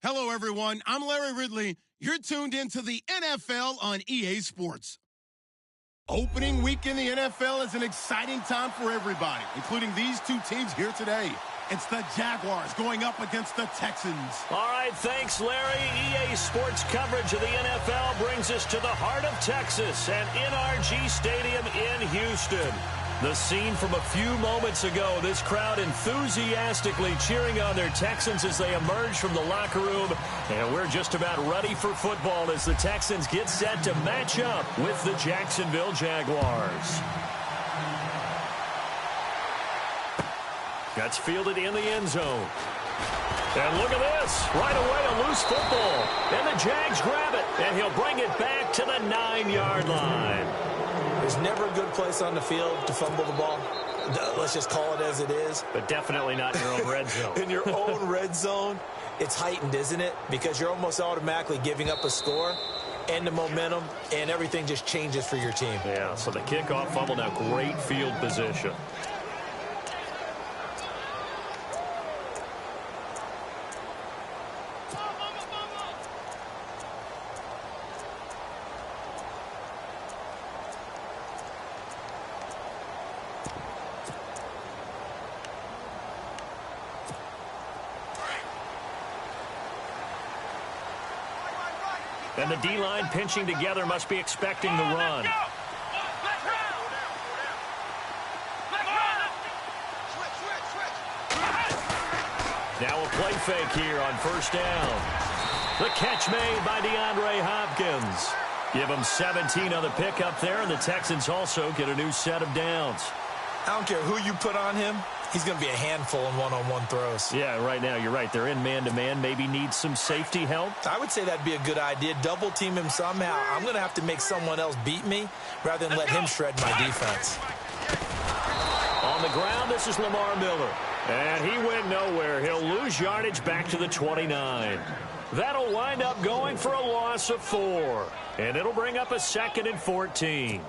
Hello, everyone. I'm Larry Ridley. You're tuned into the NFL on EA Sports. Opening week in the NFL is an exciting time for everybody, including these two teams here today. It's the Jaguars going up against the Texans. All right, thanks, Larry. EA Sports coverage of the NFL brings us to the heart of Texas at NRG Stadium in Houston. The scene from a few moments ago, this crowd enthusiastically cheering on their Texans as they emerge from the locker room. And we're just about ready for football as the Texans get set to match up with the Jacksonville Jaguars. That's fielded in the end zone. And look at this. Right away, a loose football. And the Jags grab it. And he'll bring it back to the 9-yard line. There's never a good place on the field to fumble the ball. Let's just call it as it is. But definitely not in your own red zone. In your own red zone, it's heightened, isn't it? Because you're almost automatically giving up a score and the momentum, and everything just changes for your team. Yeah, so the kickoff fumble, now great field position. And the D-line pinching together must be expecting the run. Now a play fake here on first down. The catch made by DeAndre Hopkins. Give him 17 on the pickup there, and the Texans also get a new set of downs. I don't care who you put on him. He's going to be a handful in one-on-one throws. Yeah, right now, you're right. They're in man-to-man. Maybe need some safety help. I would say that'd be a good idea. Double team him somehow. I'm going to have to make someone else beat me rather than let him shred my defense. On the ground, this is Lamar Miller. And he went nowhere. He'll lose yardage back to the 29. That'll wind up going for a loss of 4. And it'll bring up a 2nd and 14.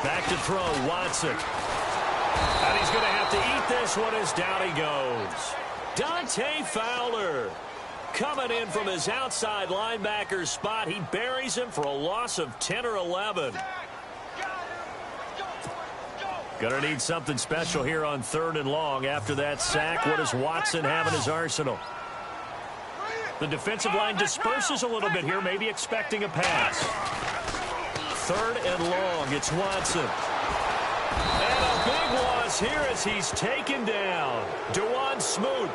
Back to throw, Watson. And he's going to have to eat this one as down he goes. Dante Fowler coming in from his outside linebacker spot. He buries him for a loss of 10 or 11. Going to need something special here on 3rd and long. After that sack, what does Watson have in his arsenal? The defensive line disperses a little bit here, maybe expecting a pass. 3rd and long, it's Watson. And a big loss here as he's taken down. Dewan Smoot,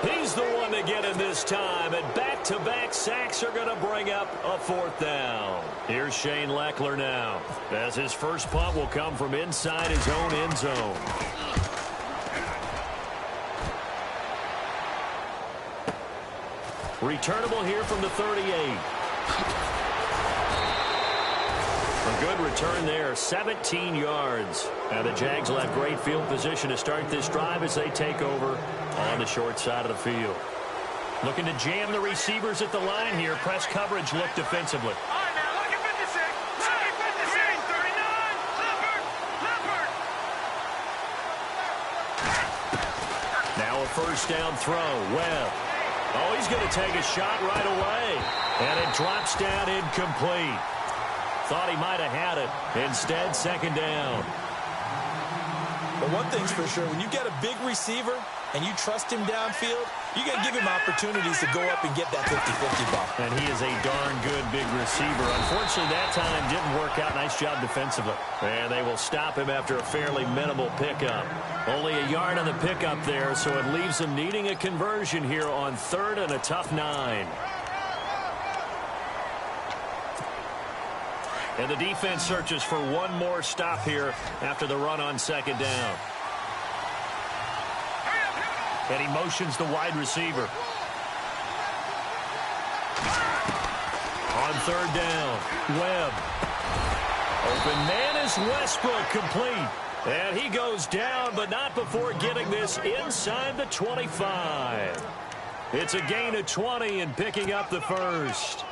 he's the one to get in this time. And back-to-back sacks are going to bring up a 4th down. Here's Shane Leckler now, as his first punt will come from inside his own end zone. Returnable here from the 38. A good return there, 17 yards. And the Jags will have great field position to start this drive as they take over on the short side of the field. Looking to jam the receivers at the line here. Press coverage look defensively. Now a first down throw. Webb. Oh, he's going to take a shot right away. And it drops down incomplete. Thought he might have had it. Instead, 2nd down. But one thing's for sure, when you get a big receiver and you trust him downfield, you got to give him opportunities to go up and get that 50-50 ball. And he is a darn good big receiver. Unfortunately, that time didn't work out. Nice job defensively. And they will stop him after a fairly minimal pickup. Only a yard on the pickup there, so it leaves him needing a conversion here on 3rd and a tough 9. And the defense searches for one more stop here after the run on 2nd down. And he motions the wide receiver. On 3rd down, Webb. Open man is Westbrook, complete. And he goes down, but not before getting this inside the 25. It's a gain of 20 and picking up the first.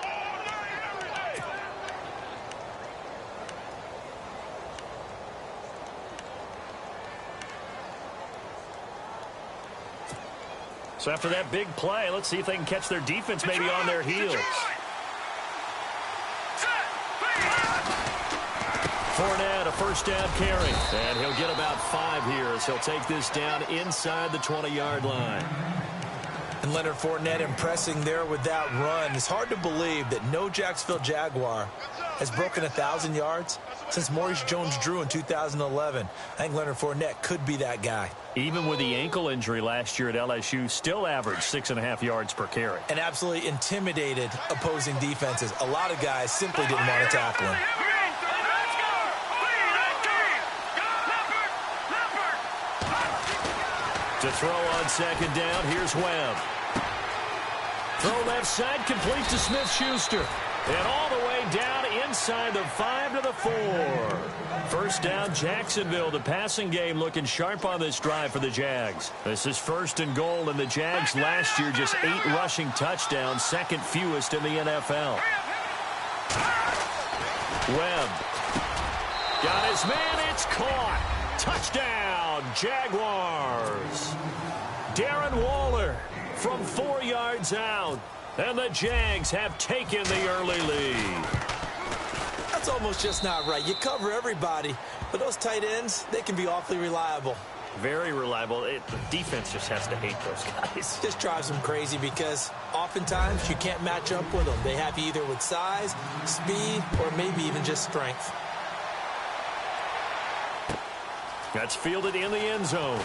So after that big play, let's see if they can catch their defense maybe on their heels. Fournette, a first down carry. And he'll get about 5 here as he'll take this down inside the 20-yard line. And Leonard Fournette impressing there with that run. It's hard to believe that no Jacksonville Jaguar has broken 1,000 yards since Maurice Jones-Drew in 2011. I think Leonard Fournette could be that guy. Even with the ankle injury last year at LSU, still averaged 6.5 yards per carry. And absolutely intimidated opposing defenses. A lot of guys simply didn't want to tackle him. To throw on second down, here's Webb. Throw left side, complete to Smith-Schuster. And all the way down inside the 5 to the 4. First down, Jacksonville. The passing game looking sharp on this drive for the Jags. This is 1st and goal, and the Jags last year just 8 rushing touchdowns, second fewest in the NFL. Webb. Got his man, it's caught. Touchdown, Jaguars. Darren Waller from 4 yards out. And the Jags have taken the early lead. That's almost just not right. You cover everybody, but those tight ends, they can be awfully reliable. Very reliable. The defense just has to hate those guys. Just drives them crazy because oftentimes you can't match up with them. They have you either with size, speed, or maybe even just strength. That's fielded in the end zone.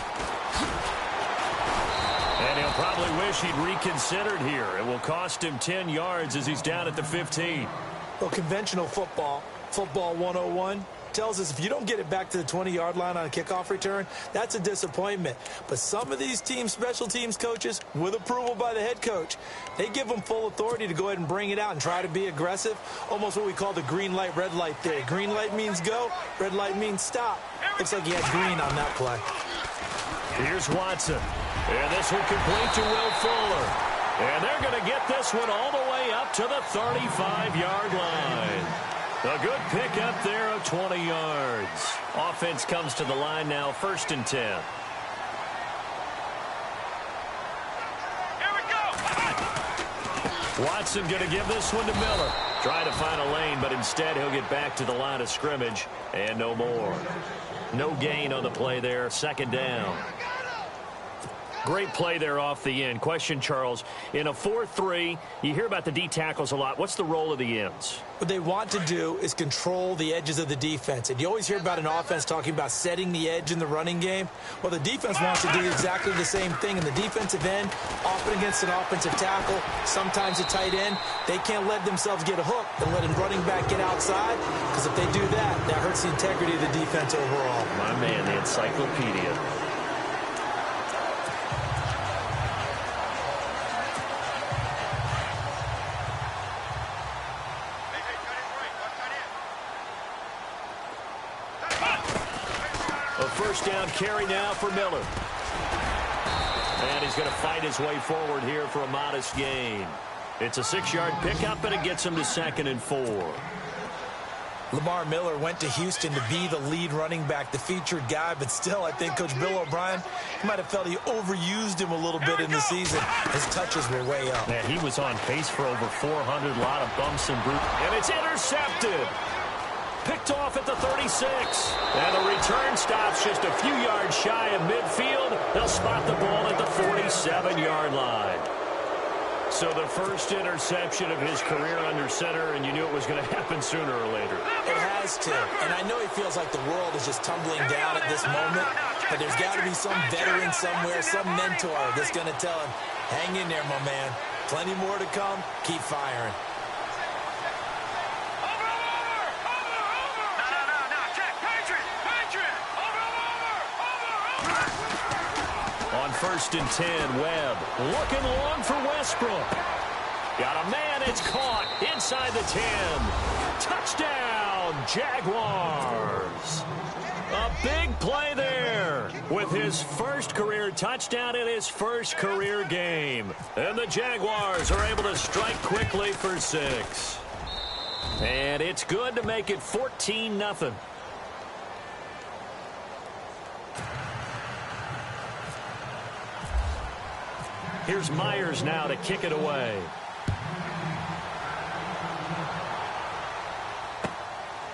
And he'll probably wish he'd reconsidered here. It will cost him 10 yards as he's down at the 15. Well, conventional football 101, tells us if you don't get it back to the 20-yard line on a kickoff return, that's a disappointment. But some of these team special teams coaches, with approval by the head coach, they give them full authority to go ahead and bring it out and try to be aggressive, almost what we call the green light, red light theory. Green light means go, red light means stop. Looks like he had green on that play. Here's Watson. And this will complete to Will Fuller. And they're going to get this one all the way up to the 35-yard line. A good pickup there of 20 yards. Offense comes to the line now, 1st and 10. Watson going to give this one to Miller. Trying to find a lane, but instead he'll get back to the line of scrimmage and no more. No gain on the play there, 2nd down. Great play there off the end. Question, Charles, in a 4-3, you hear about the D tackles a lot. What's the role of the ends? What they want to do is control the edges of the defense. And you always hear about an offense talking about setting the edge in the running game. Well, the defense wants to do exactly the same thing. In the defensive end, often against an offensive tackle, sometimes a tight end, they can't let themselves get a hook and let a running back get outside. Because if they do that, that hurts the integrity of the defense overall. My man, the encyclopedia. First down carry now for Miller. And he's going to fight his way forward here for a modest gain. It's a 6-yard pickup, and it gets him to 2nd and 4. Lamar Miller went to Houston to be the lead running back, the featured guy, but still, I think Coach Bill O'Brien might have felt he overused him a little bit in the season. His touches were way up. Man, he was on pace for over 400, a lot of bumps and bruises. And it's intercepted. Picked off at the 36. And the return stops just a few yards shy of midfield. They'll spot the ball at the 47-yard line. So the first interception of his career under center, and you knew it was going to happen sooner or later. It has to. And I know he feels like the world is just tumbling down at this moment, but there's got to be some veteran somewhere, some mentor that's going to tell him, hang in there, my man. Plenty more to come. Keep firing. On 1st and 10, Webb looking long for Westbrook. Got a man, it's caught inside the 10. Touchdown, Jaguars. A big play there with his first career touchdown in his first career game. And the Jaguars are able to strike quickly for 6. And it's good to make it 14-0. Here's Myers now to kick it away.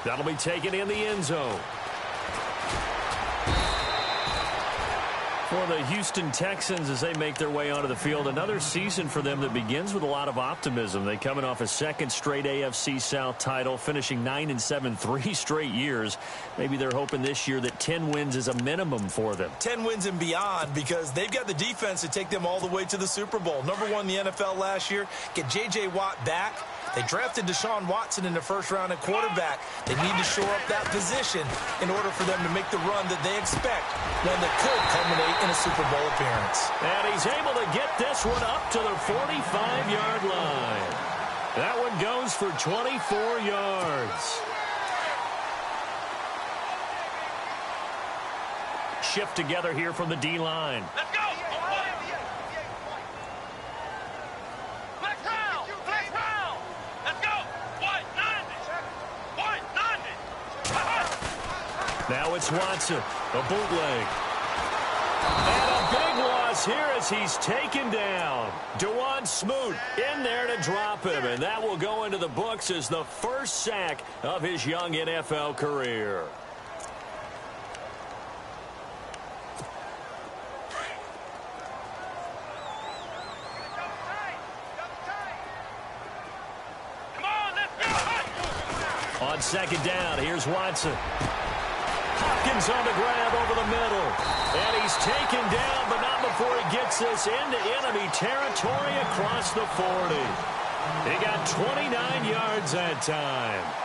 That'll be taken in the end zone. For the Houston Texans, as they make their way onto the field, another season for them that begins with a lot of optimism. They coming off a second straight AFC South title, finishing 9-7, 3 straight years. Maybe they're hoping this year that 10 wins is a minimum for them. 10 wins and beyond, because they've got the defense to take them all the way to the Super Bowl. Number 1 in the NFL last year. Get J.J. Watt back. They drafted Deshaun Watson in the first round at quarterback. They need to shore up that position in order for them to make the run that they expect, one that could culminate in a Super Bowl appearance. And he's able to get this one up to the 45-yard line. That one goes for 24 yards. Shift together here from the D-line. Let's go. Now it's Watson, a bootleg. And a big loss here as he's taken down. Dewan Smoot in there to drop him, and that will go into the books as the first sack of his young NFL career. On second down, here's Watson. Hopkins on the grab over the middle. And he's taken down, but not before he gets this into enemy territory across the 40. He got 29 yards that time.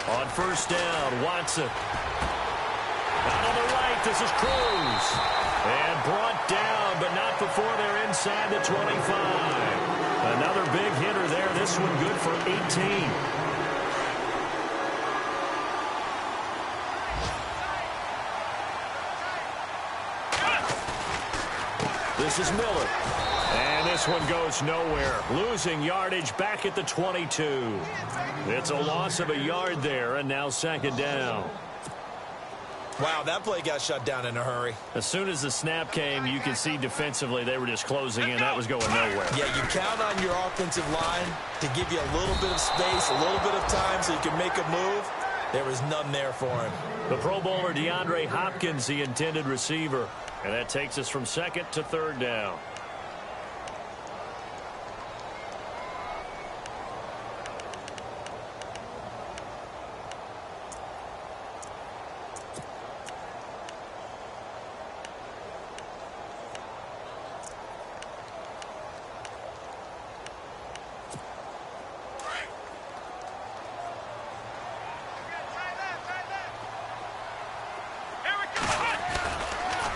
On first down, Watson. Out on the right, this is Cruz. And brought down, but not before they're inside the 25. Another big hitter there. This one good for 18. This is Miller. And this one goes nowhere. Losing yardage back at the 22. It's a loss of a yard there, and now second down. Wow, that play got shut down in a hurry. As soon as the snap came, you could see defensively they were just closing in. That was going nowhere. Yeah, you count on your offensive line to give you a little bit of space, a little bit of time so you can make a move. There was none there for him. The Pro Bowler DeAndre Hopkins, the intended receiver. And that takes us from second to third down.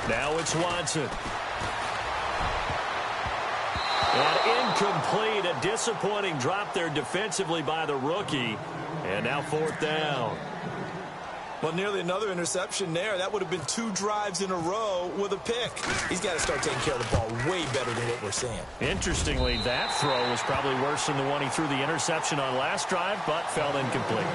Now it's Watson. And incomplete, a disappointing drop there defensively by the rookie. And now fourth down. Well, nearly another interception there. That would have been 2 drives in a row with a pick. He's got to start taking care of the ball way better than what we're seeing. Interestingly, that throw was probably worse than the one he threw the interception on last drive, but fell incomplete.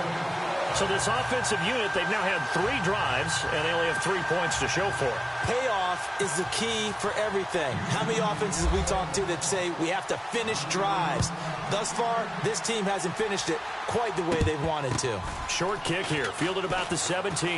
So this offensive unit, they've now had 3 drives, and they only have 3 points to show for it. Payoff is the key for everything. How many offenses we talk to that say we have to finish drives? Thus far, this team hasn't finished it quite the way they've wanted to. Short kick here, fielded about the 17.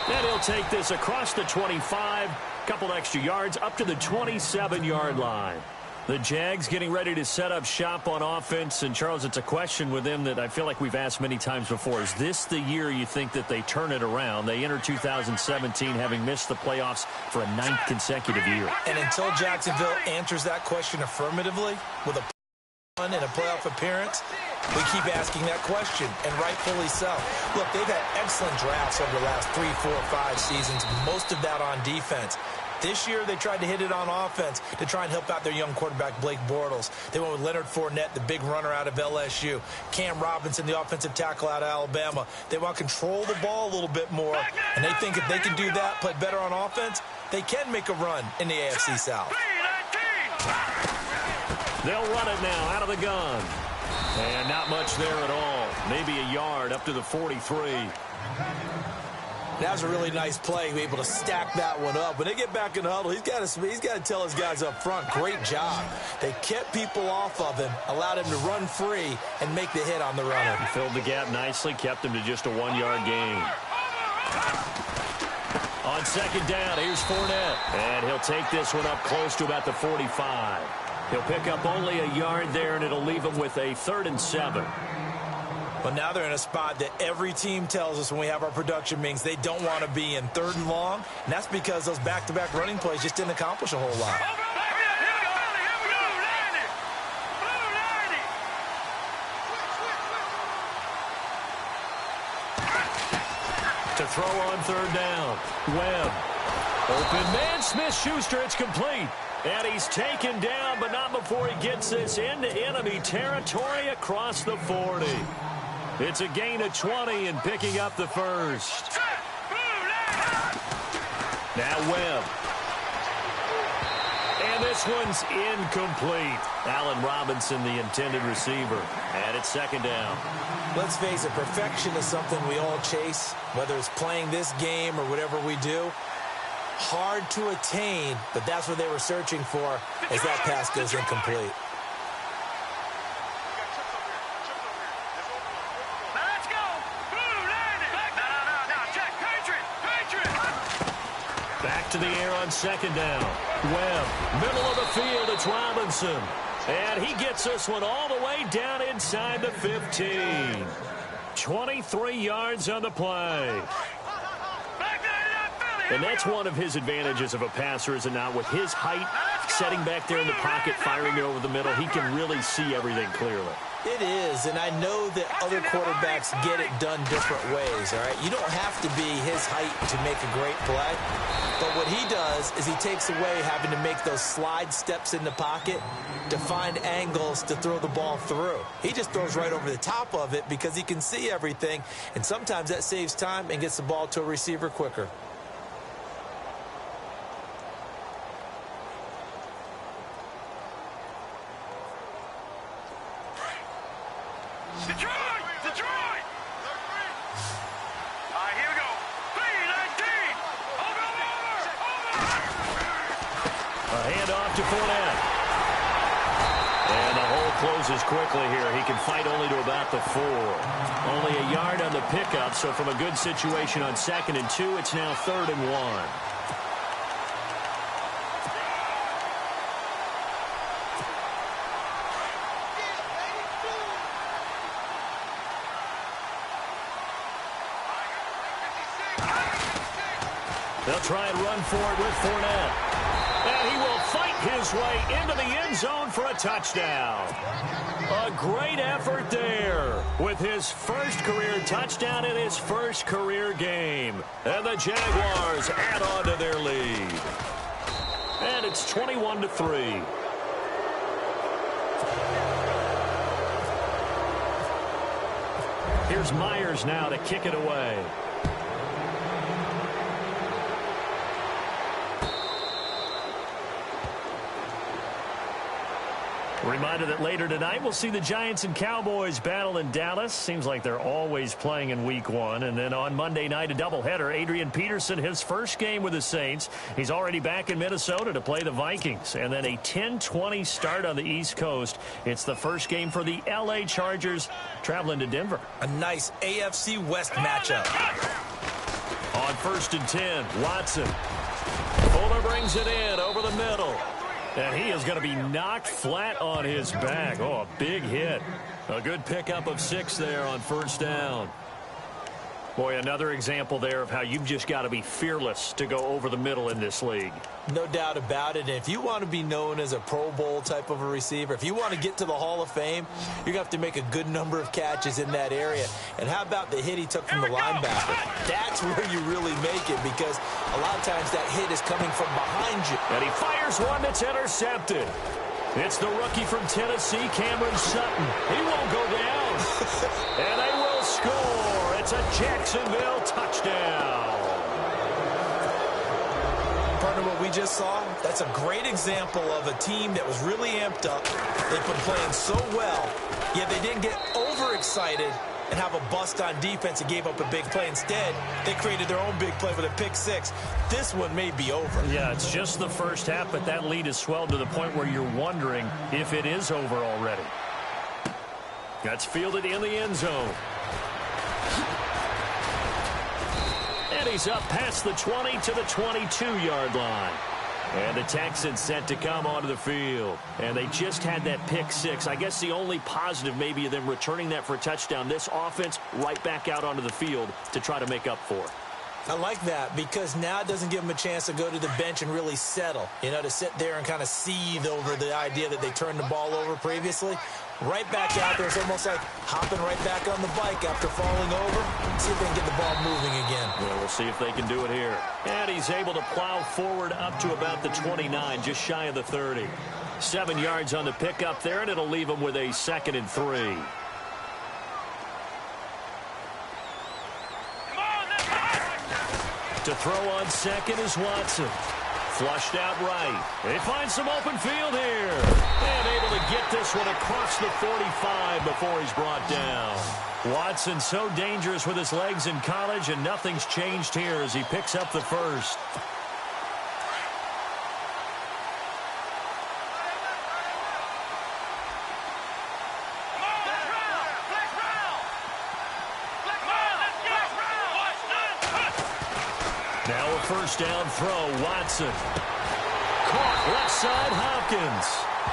And he'll take this across the 25, couple extra yards, up to the 27-yard line. The Jags getting ready to set up shop on offense. And, Charles, it's a question with them that I feel like we've asked many times before. Is this the year you think that they turn it around? They enter 2017 having missed the playoffs for a 9th consecutive year. And until Jacksonville answers that question affirmatively with a run and a playoff appearance, we keep asking that question, and rightfully so. Look, they've had excellent drafts over the last 3, 4, 5 seasons, most of that on defense. This year, they tried to hit it on offense to try and help out their young quarterback, Blake Bortles. They went with Leonard Fournette, the big runner out of LSU. Cam Robinson, the offensive tackle out of Alabama. They want to control the ball a little bit more, and they think if they can do that, play better on offense, they can make a run in the AFC South. They'll run it now out of the gun. And not much there at all. Maybe a yard up to the 43. That was a really nice play. He was able to stack that one up. When they get back in the huddle, he's got to tell his guys up front, great job. They kept people off of him, allowed him to run free, and make the hit on the runner. He filled the gap nicely, kept him to just a 1-yard gain. On second down, here's Fournette. And he'll take this one up close to about the 45. He'll pick up only a yard there, and it'll leave him with a 3rd and 7. But now they're in a spot that every team tells us when we have our production meetings they don't want to be in, 3rd and long. And that's because those back-to-back running plays just didn't accomplish a whole lot. To throw on 3rd down. Webb. Open man, Smith-Schuster, it's complete. And he's taken down, but not before he gets this into enemy territory across the 40. It's a gain of 20 and picking up the first. Now Webb. And this one's incomplete. Allen Robinson, the intended receiver. And it's 2nd down. Let's face it, perfection is something we all chase, whether it's playing this game or whatever we do. Hard to attain, but that's what they were searching for as that pass goes incomplete. Back to the air on 2nd down. Webb, middle of the field, it's Robinson. And he gets this one all the way down inside the 15. 23 yards on the play. And that's one of his advantages of a passer, is it not? With his height, setting back there in the pocket, firing over the middle, he can really see everything clearly. It is, and I know that other quarterbacks get it done different ways, all right? You don't have to be his height to make a great play, but what he does is he takes away having to make those slide steps in the pocket to find angles to throw the ball through. He just throws right over the top of it because he can see everything, and sometimes that saves time and gets the ball to a receiver quicker. Detroit! All right, here we go. B-19! Over! A handoff to Fournette. And the hole closes quickly here. He can fight only to about the 4. Only a yard on the pickup, so from a good situation on 2nd and 2, it's now 3rd and 1. They'll try and run for it with Fournette. And he will fight his way into the end zone for a touchdown. A great effort there with his first career touchdown in his first career game. And the Jaguars add on to their lead. And it's 21-3. Here's Myers now to kick it away. Reminder that later tonight we'll see the Giants and Cowboys battle in Dallas. Seems like they're always playing in week 1. And then on Monday night, a doubleheader. Adrian Peterson, his first game with the Saints. He's already back in Minnesota to play the Vikings. And then a 10:20 start on the East Coast. It's the first game for the L.A. Chargers traveling to Denver. A nice AFC West matchup. On 1st and 10, Watson. Fuller brings it in over the middle. And he is going to be knocked flat on his back. Oh, a big hit. A good pickup of 6 there on 1st down. Boy, another example there of how you've just got to be fearless to go over the middle in this league. No doubt about it. And if you want to be known as a Pro Bowl type of a receiver, if you want to get to the Hall of Fame, you're going to have to make a good number of catches in that area. And how about the hit he took from the linebacker? That's where you really make it, because a lot of times that hit is coming from behind you. And he fires one that's intercepted. It's the rookie from Tennessee, Cameron Sutton. He won't go down. And they will score. It's a Jacksonville touchdown. Partner, what we just saw, that's a great example of a team that was really amped up. They've been playing so well, yet they didn't get overexcited and have a bust on defense and gave up a big play. Instead, they created their own big play with a pick six. This one may be over. Yeah, it's just the first half, but that lead has swelled to the point where you're wondering if it is over already. That's fielded in the end zone. And he's up past the 20 to the 22-yard line. And the Texans set to come onto the field. And they just had that pick six. I guess the only positive maybe of them returning that for a touchdown. This offense right back out onto the field to try to make up for it. I like that, because now it doesn't give them a chance to go to the bench and really settle. You know, to sit there and kind of seethe over the idea that they turned the ball over previously. Right back out there. It's almost like hopping right back on the bike after falling over. See if they can get the ball moving again. Well, we'll see if they can do it here. And he's able to plow forward up to about the 29, just shy of the 30. 7 yards on the pickup there, and it'll leave him with a 2nd and 3. To throw on second is Watson. Flushed out right. They find some open field here. And able to get this one across the 45 before he's brought down. Watson so dangerous with his legs in college, and nothing's changed here as he picks up the first. Now a first down throw, Watson. Caught left side, Hopkins.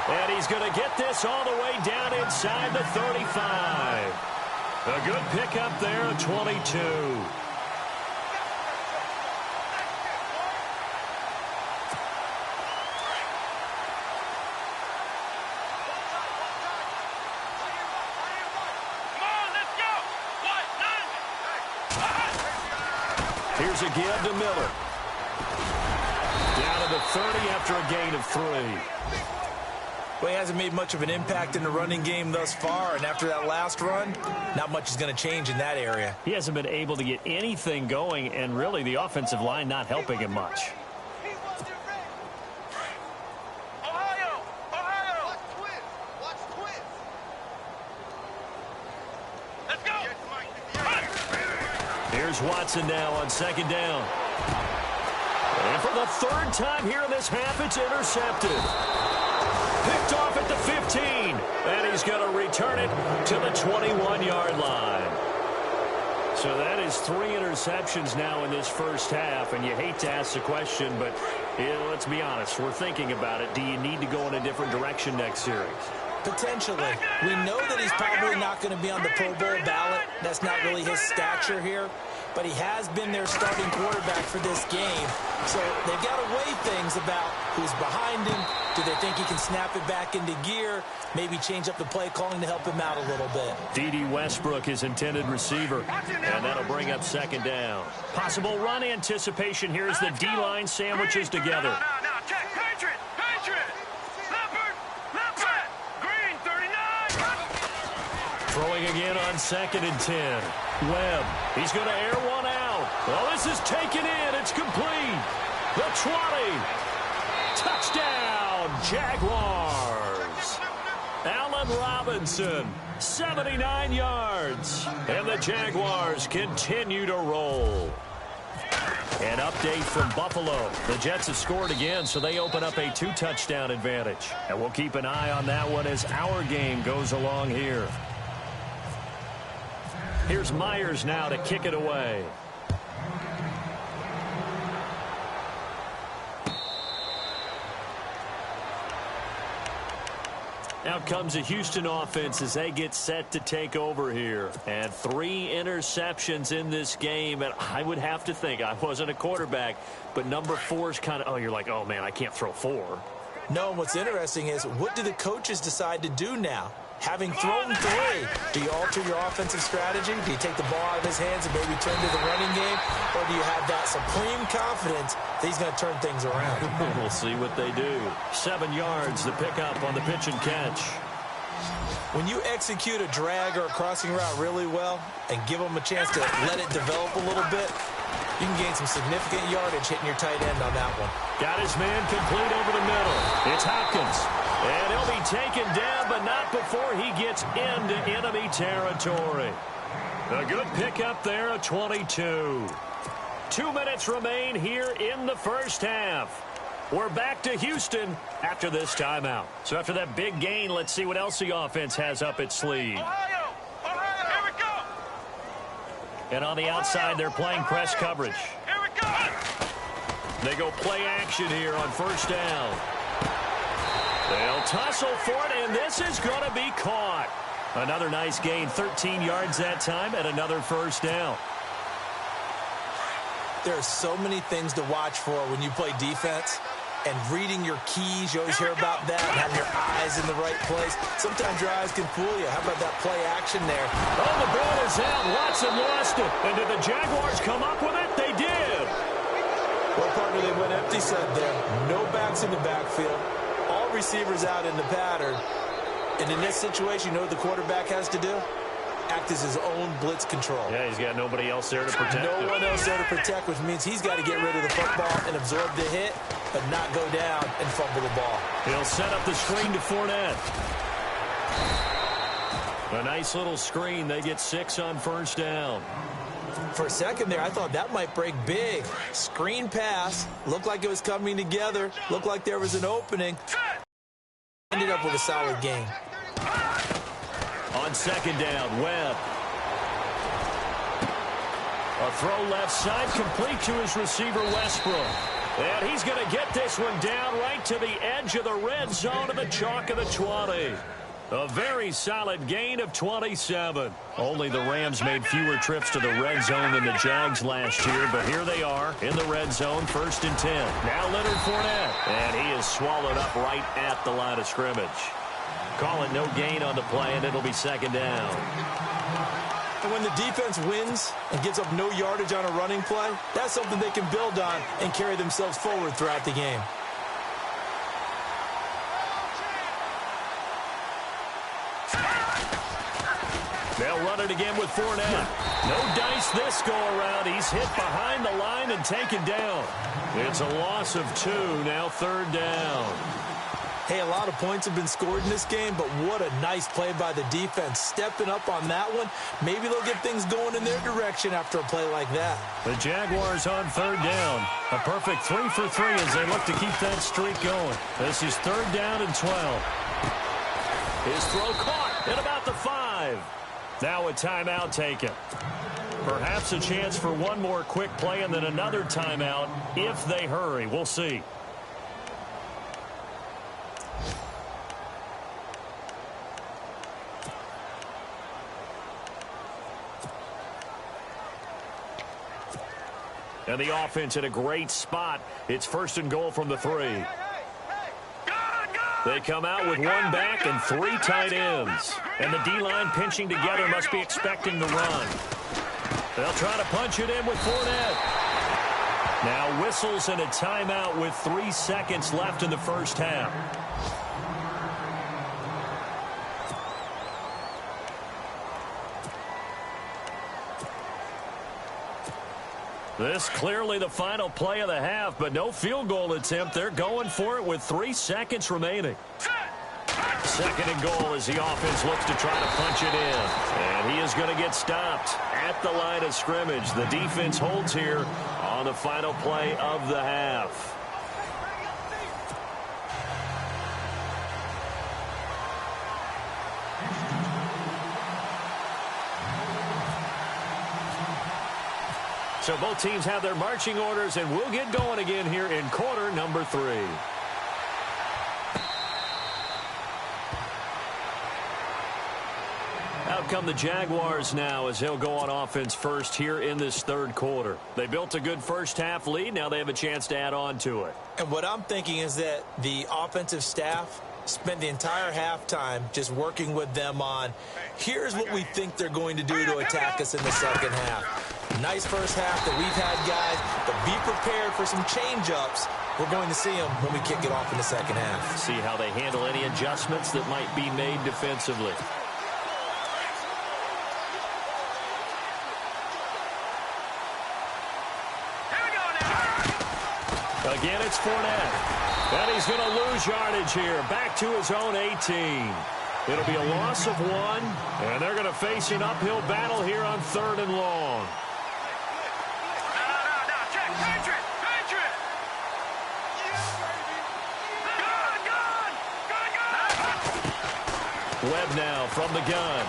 And he's going to get this all the way down inside the 35. A good pickup there at 22. Here's a give to Miller. Down to the 30 after a gain of 3. Well, he hasn't made much of an impact in the running game thus far, and after that last run, not much is going to change in that area. He hasn't been able to get anything going, and really the offensive line not helping him much. Here's Watson now on second down. And for the 3rd time here in this half, it's intercepted. Picked off at the 15. And he's going to return it to the 21-yard line. So that is 3 interceptions now in this first half. And you hate to ask the question, but let's be honest. We're thinking about it. Do you need to go in a different direction next series? Potentially. We know that he's probably not going to be on the Pro Bowl ballot. That's not really his stature here. But he has been their starting quarterback for this game. So they've got to weigh things about who's behind him. Do they think he can snap it back into gear? Maybe change up the play calling to help him out a little bit. D.D. Westbrook, his intended receiver. And that'll bring up second down. Possible run anticipation here as the D-line sandwiches together. Check. Patriot. Leopard. Green, 39. Throwing again on 2nd and 10. Webb, he's going to air one out. Well, this is taken in. It's complete. The 20. Touchdown, Jaguars. Allen Robinson, 79 yards. And the Jaguars continue to roll. An update from Buffalo. The Jets have scored again, so they open up a 2-touchdown advantage. And we'll keep an eye on that one as our game goes along here. Here's Myers now to kick it away. Out comes the Houston offense as they get set to take over here. And 3 interceptions in this game. And I would have to think, I wasn't a quarterback, but number 4 is kind of, oh, you're like, oh, man, I can't throw 4. No, what's interesting is, what do the coaches decide to do now? Having thrown 3, do you alter your offensive strategy? Do you take the ball out of his hands and maybe turn to the running game? Or do you have that supreme confidence that he's going to turn things around? We'll see what they do. 7 yards, the pickup on the pitch and catch. When you execute a drag or a crossing route really well and give them a chance to let it develop a little bit, you can gain some significant yardage hitting your tight end on that one. Got his man complete over the middle. It's Hopkins. And he'll be taken down, but not before he gets into enemy territory. A good pickup there, a 22. 2 minutes remain here in the first half. We're back to Houston after this timeout. So after that big gain, let's see what else the offense has up its sleeve. Ohio, here we go. And on the outside, they're playing press coverage. Here we go. They go play action here on first down. They'll tussle for it, and this is going to be caught. Another nice gain, 13 yards that time, and another first down. There are so many things to watch for when you play defense. And reading your keys, you always hear about that, and having your eyes in the right place. Sometimes your eyes can fool you. How about that play action there? Oh, the ball is out. Watson lost it. And did the Jaguars come up with it? They did. Well, partner, they went empty set there. No backs in the backfield. All receivers out in the pattern. And in this situation, you know what the quarterback has to do? Act as his own blitz control. Yeah, he's got nobody else there to protect him. No one else there to protect, which means he's got to get rid of the football and absorb the hit, but not go down and fumble the ball. He'll set up the screen to Fournette. A nice little screen. They get 6 on first down. For a second there, I thought that might break big. Screen pass. Looked like it was coming together. Looked like there was an opening. Ended up with a solid game. On second down, Webb. A throw left side, complete to his receiver, Westbrook. And he's going to get this one down right to the edge of the red zone of the chalk of the 20. A very solid gain of 27. Only the Rams made fewer trips to the red zone than the Jags last year, but here they are in the red zone, 1st and 10. Now Leonard Fournette, and he is swallowed up right at the line of scrimmage. Call it no gain on the play, and it'll be second down. And when the defense wins and gives up no yardage on a running play, that's something they can build on and carry themselves forward throughout the game. They'll run it again with Fournette. No dice this go-around. He's hit behind the line and taken down. It's a loss of 2, now 3rd down. Hey, a lot of points have been scored in this game, but what a nice play by the defense. Stepping up on that one, maybe they'll get things going in their direction after a play like that. The Jaguars on 3rd down. A perfect 3 for 3 as they look to keep that streak going. This is 3rd down and 12. His throw caught at about the 5. Now a timeout taken. Perhaps a chance for one more quick play and then another timeout if they hurry. We'll see. And the offense in a great spot. It's 1st and goal from the 3. They come out with 1 back and 3 tight ends. And the D-line pinching together must be expecting the run. They'll try to punch it in with Fournette. Now whistles and a timeout with 3 seconds left in the first half. This clearly the final play of the half, but no field goal attempt. They're going for it with 3 seconds remaining. 2nd and goal as the offense looks to try to punch it in. And he is going to get stopped at the line of scrimmage. The defense holds here on the final play of the half. So both teams have their marching orders, and we'll get going again here in quarter number 3. Out come the Jaguars now as they'll go on offense first here in this third quarter. They built a good first-half lead. Now they have a chance to add on to it. And what I'm thinking is that the offensive staff spent the entire halftime just working with them on, here's what we think they're going to do to attack us in the second half. Nice first half that we've had, guys, but be prepared for some change-ups. We're going to see them when we kick it off in the second half. See how they handle any adjustments that might be made defensively. Again, it's Fournette. And he's going to lose yardage here. Back to his own 18. It'll be a loss of 1. And they're going to face an uphill battle here on 3rd and long. Webb now from the gun.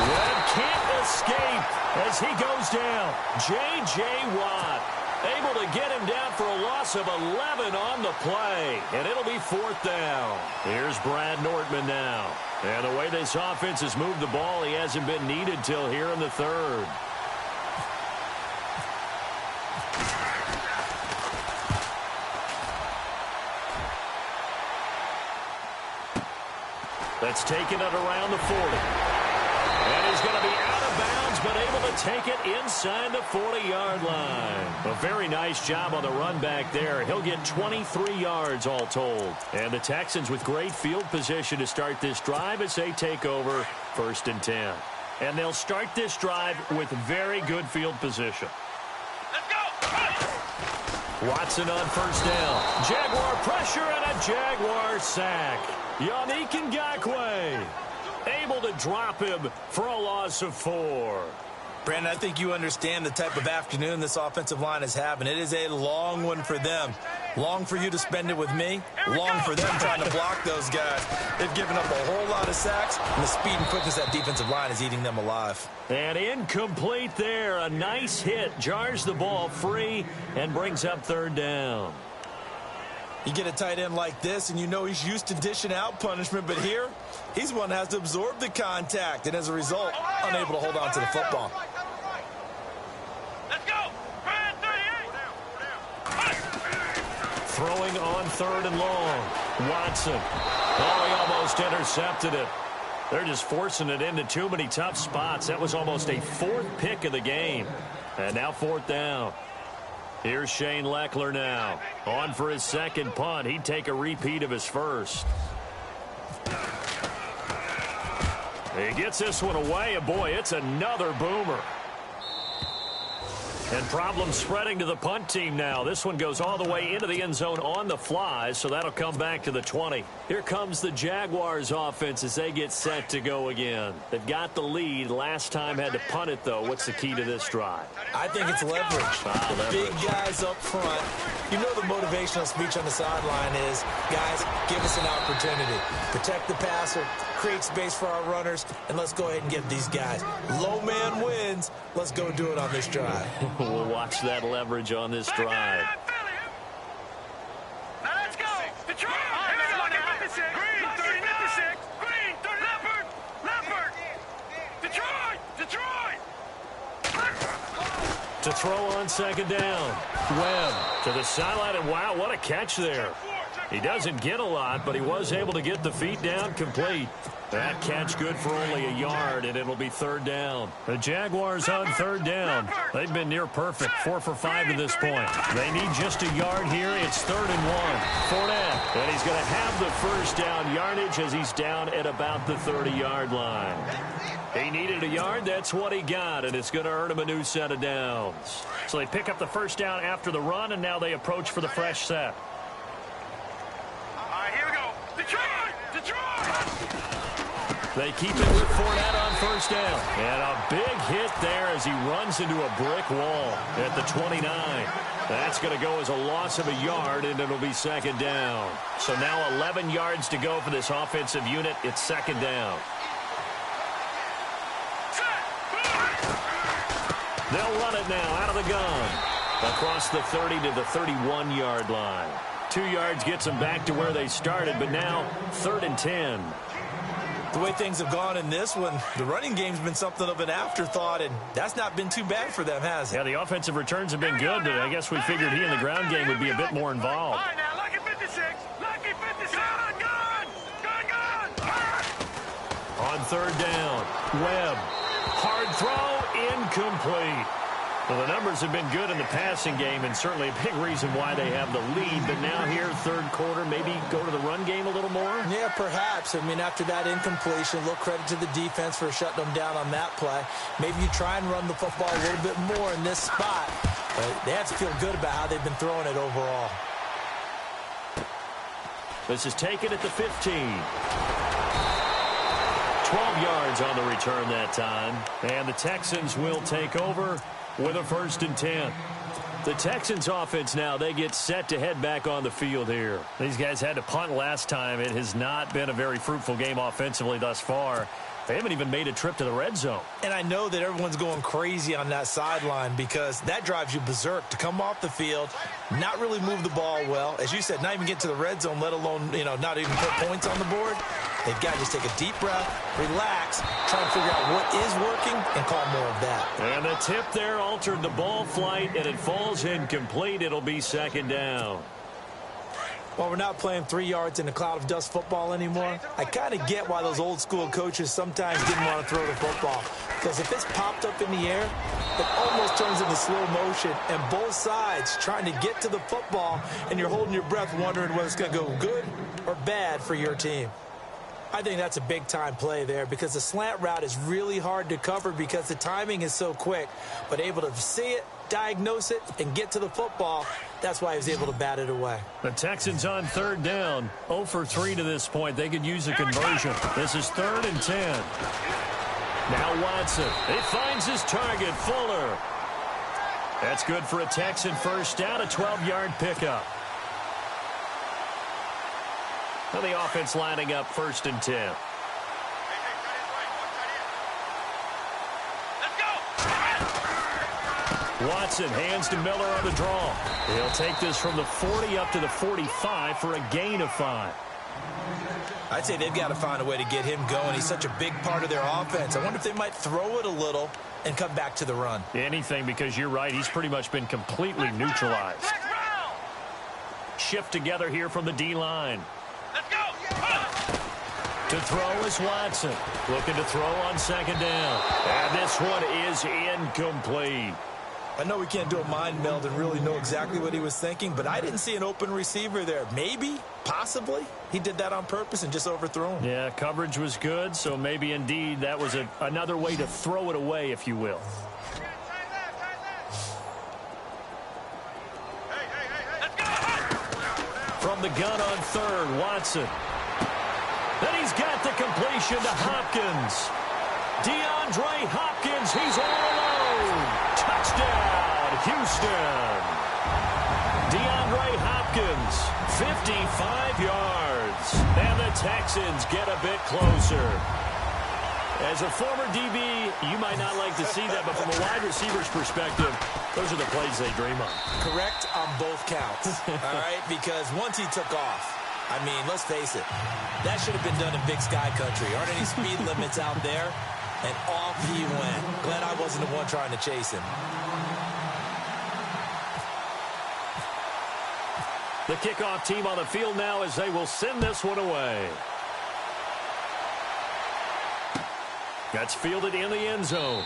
Webb can't escape as he goes down. J.J. Watt able to get him down for a loss of 11 on the play. And it'll be 4th down. Here's Brad Nortman now. And the way this offense has moved the ball, he hasn't been needed till here in the 3rd. That's taken it around the 40. And he's going to be out of bounds, but able to take it inside the 40-yard line. A very nice job on the run back there. He'll get 23 yards all told. And the Texans with great field position to start this drive as they take over 1st and 10. And they'll start this drive with very good field position. Let's go! Watson on 1st down. Jaguar pressure and a Jaguar sack. Yannick Ngakoue able to drop him for a loss of 4. Brandon, I think you understand the type of afternoon this offensive line is having. It is a long one for them. Long for you to spend it with me. Long for them trying to block those guys. They've given up a whole lot of sacks, and the speed and quickness of that defensive line is eating them alive. And incomplete there. A nice hit. Jars the ball free and brings up 3rd down. You get a tight end like this, and you know he's used to dishing out punishment, but here, he's one that has to absorb the contact, and as a result, unable to hold on to the football. Let's go! Brad 38! Throwing on 3rd and long. Watson. Oh, he almost intercepted it. They're just forcing it into too many tough spots. That was almost a 4th pick of the game. And now 4th down. Here's Shane Leckler now. On for his 2nd punt. He'd take a repeat of his 1st. He gets this one away, and boy, it's another boomer. And problems spreading to the punt team now. This one goes all the way into the end zone on the fly, so that'll come back to the 20. Here comes the Jaguars offense as they get set to go again. They've got the lead. Last time had to punt it, though. What's the key to this drive? I think it's leverage. Big guys up front. You know the motivational speech on the sideline is, guys, give us an opportunity. Protect the passer, create space for our runners, and let's go ahead and get these guys. Low man wins. Let's go do it on this drive. We'll watch that leverage on this drive. Now let's go! Detroit! Here we go now! Green, 36! Green, 30! Leopard! Detroit! Detroit! To throw on 2nd down. Webb to the sideline, and wow, what a catch there. He doesn't get a lot, but he was able to get the feet down complete. That catch good for only a yard, and it'll be 3rd down. The Jaguars on 3rd down. They've been near perfect, 4 for 5 to this point. They need just a yard here. It's 3rd and 1. Fournette, and he's going to have the 1st down yardage as he's down at about the 30-yard line. He needed a yard. That's what he got, and it's going to earn him a new set of downs. So they pick up the 1st down after the run, and now they approach for the fresh set. All right, here we go. Detroit! Detroit! They keep it with Fournette on 1st down. And a big hit there as he runs into a brick wall at the 29. That's going to go as a loss of a yard, and it'll be 2nd down. So now 11 yards to go for this offensive unit. It's 2nd down. They'll run it now out of the gun. Across the 30 to the 31-yard line. 2 yards gets them back to where they started, but now 3rd and 10. The way things have gone in this one, the running game's been something of an afterthought, and that's not been too bad for them, has it? Yeah, the offensive returns have been good, but I guess we figured he in the ground game would be a bit more involved. All right, now, lucky 56. Lucky 56. Gone. On third down, Webb. Hard throw, incomplete. Well, the numbers have been good in the passing game, and certainly a big reason why they have the lead. But now here, third quarter, maybe go to the run game a little more? Yeah, perhaps. I mean, after that incompletion, a little credit to the defense for shutting them down on that play. Maybe you try and run the football a little bit more in this spot. But they have to feel good about how they've been throwing it overall. This is taken at the 15. 12 yards on the return that time. And the Texans will take over with a 1st and 10. The Texans offense now, they get set to head back on the field here. These guys had to punt last time. It has not been a very fruitful game offensively thus far. They haven't even made a trip to the red zone. And I know that everyone's going crazy on that sideline because that drives you berserk to come off the field, not really move the ball well. As you said, not even get to the red zone, let alone, not even put points on the board. They've got to just take a deep breath, relax, try and figure out what is working, and call more of that. And the tip there altered the ball flight, and it falls incomplete. It'll be 2nd down. Well, we're not playing 3 yards in a cloud of dust football anymore. I kind of get why those old school coaches sometimes didn't want to throw the football. Because if it's popped up in the air, it almost turns into slow motion. And both sides trying to get to the football, and you're holding your breath wondering whether it's going to go good or bad for your team. I think that's a big-time play there because the slant route is really hard to cover because the timing is so quick. But able to see it, diagnose it, and get to the football, that's why he was able to bat it away. The Texans on 3rd down. 0 for 3 to this point. They could use a conversion. This is 3rd and 10. Now Watson. He finds his target, Fuller. That's good for a Texan 1st down, a 12-yard pickup. Well, the offense lining up 1st and 10. Watson hands to Miller on the draw. He'll take this from the 40 up to the 45 for a gain of 5. I'd say they've got to find a way to get him going. He's such a big part of their offense. I wonder if they might throw it a little and come back to the run. Anything, because you're right. He's pretty much been completely neutralized. Shift together here from the D-line. Let's go. To throw is Watson. Looking to throw on 2nd down. And this one is incomplete. I know we can't do a mind meld and really know exactly what he was thinking, but I didn't see an open receiver there. Maybe, possibly, he did that on purpose and just overthrew him. Yeah, coverage was good, so maybe indeed that was another way to throw it away, if you will. From the gun on 3rd, Watson. Then he's got the completion to Hopkins. DeAndre Hopkins, he's all alone. Touchdown, Houston. DeAndre Hopkins, 55 yards. And the Texans get a bit closer. As a former DB, you might not like to see that, but from a wide receiver's perspective, those are the plays they dream of. Correct on both counts, all right? Because once he took off, I mean, let's face it, that should have been done in Big Sky Country. Aren't any speed limits out there? And off he went. Glad I wasn't the one trying to chase him. The kickoff team on the field now as they will send this one away. That's fielded in the end zone.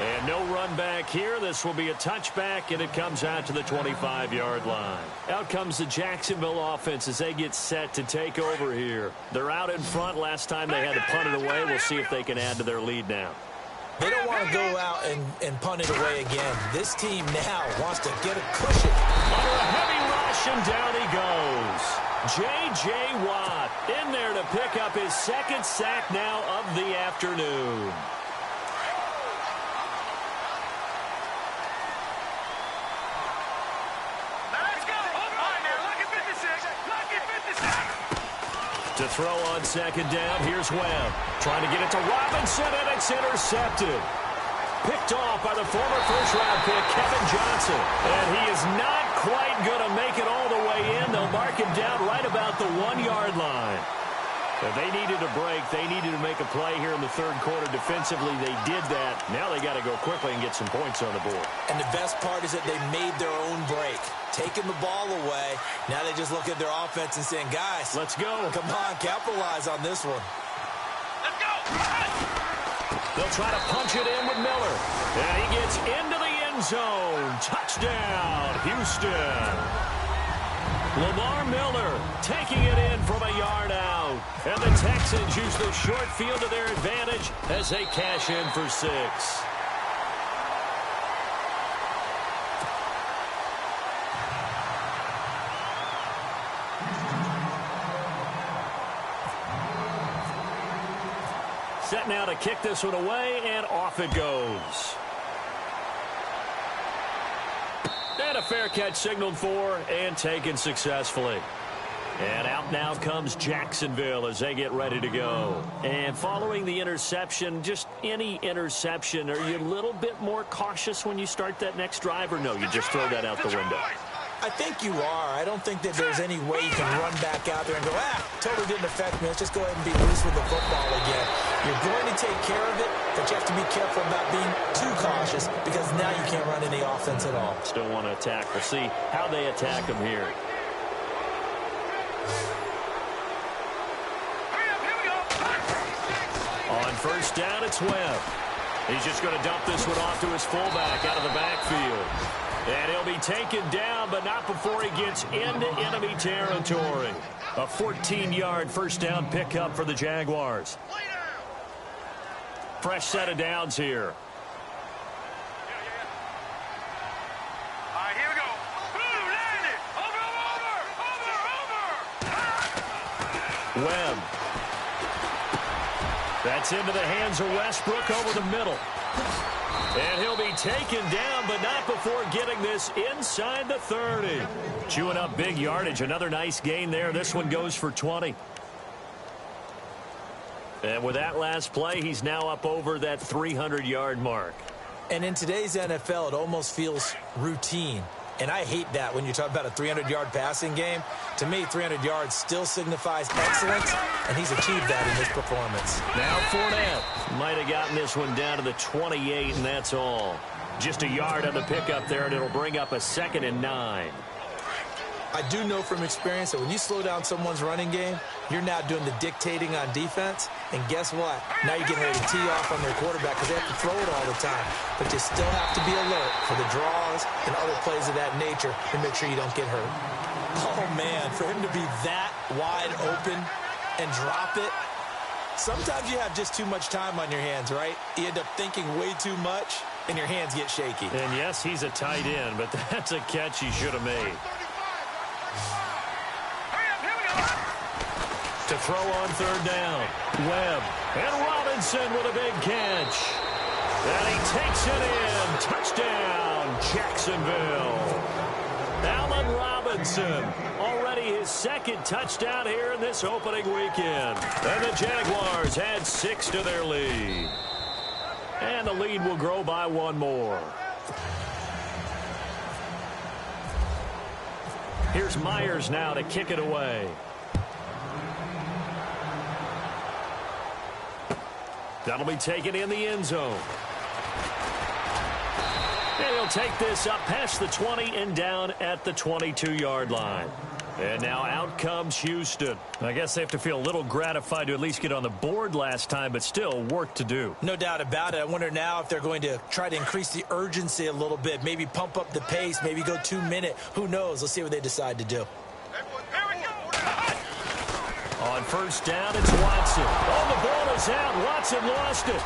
And no run back here. This will be a touchback, and it comes out to the 25-yard line. Out comes the Jacksonville offense as they get set to take over here. They're out in front. Last time they had to punt it away. We'll see if they can add to their lead now. They don't want to go out and punt it away again. This team now wants to get a cushion. Under a heavy rush, and down he goes. J.J. Watt in there to pick up his 2nd sack now of the afternoon. To throw on 2nd down, here's Webb. Trying to get it to Robinson, and it's intercepted. Picked off by the former first-round pick, Kevin Johnson. And he is not quite going to make it all the way in. They'll mark him down right about the 1-yard line. If they needed a break, they needed to make a play here in the third quarter. Defensively, they did that. Now they got to go quickly and get some points on the board. And the best part is that they made their own break. Taking the ball away. Now they just look at their offense and saying, guys, let's go. Come on, capitalize on this one. Let's go. They'll try to punch it in with Miller. And he gets into the end zone. Touchdown, Houston. Lamar Miller taking it in from a yard out. And the Texans use the short field to their advantage as they cash in for 6. Set now to kick this one away, and off it goes. And a fair catch signaled for and taken successfully. And out now comes Jacksonville as they get ready to go. And following the interception, just any interception, are you a little bit more cautious when you start that next drive, or no, you just throw that out the window? I think you are. I don't think that there's any way you can run back out there and go, totally didn't affect me. Let's just go ahead and be loose with the football again. You're going to take care of it, but you have to be careful about being too cautious because now you can't run any offense at all. Still want to attack. We'll see how they attack them here. On first down, it's Webb. He's just going to dump this one off to his fullback out of the backfield. And he'll be taken down, but not before he gets into enemy territory. A 14-yard first down pickup for the Jaguars. Fresh set of downs here. All right, here we go. Boom, land it. Over. Webb. That's into the hands of Westbrook over the middle. And he'll be taken down, but not before getting this inside the 30. Chewing up big yardage. Another nice gain there. This one goes for 20. And with that last play, he's now up over that 300-yard mark. And in today's NFL, it almost feels routine. And I hate that when you talk about a 300-yard passing game. To me, 300 yards still signifies excellence, and he's achieved that in this performance. Now Fournette might have gotten this one down to the 28, and that's all. Just a yard on the pickup there, and it'll bring up a 2nd and 9. I do know from experience that when you slow down someone's running game, you're now doing the dictating on defense. And guess what? Now you're getting ready to tee off on their quarterback because they have to throw it all the time. But you still have to be alert for the draws and other plays of that nature to make sure you don't get hurt. Oh, man, for him to be that wide open and drop it. Sometimes you have just too much time on your hands, right? You end up thinking way too much, and your hands get shaky. And, yes, he's a tight end, but that's a catch he should have made. To throw on third down. Webb and Robinson with a big catch. And he takes it in. Touchdown, Jacksonville. Allen Robinson, already his 2nd touchdown here in this opening weekend. And the Jaguars add 6 to their lead. And the lead will grow by 1 more. Here's Myers now to kick it away. That'll be taken in the end zone. And he'll take this up past the 20 and down at the 22-yard line. And now out comes Houston. I guess they have to feel a little gratified to at least get on the board last time, but still work to do. No doubt about it. I wonder now if they're going to try to increase the urgency a little bit, maybe pump up the pace, maybe go 2-minute. Who knows? Let's see what they decide to do. On first down, it's Watson. Oh, the ball is out. Watson lost it.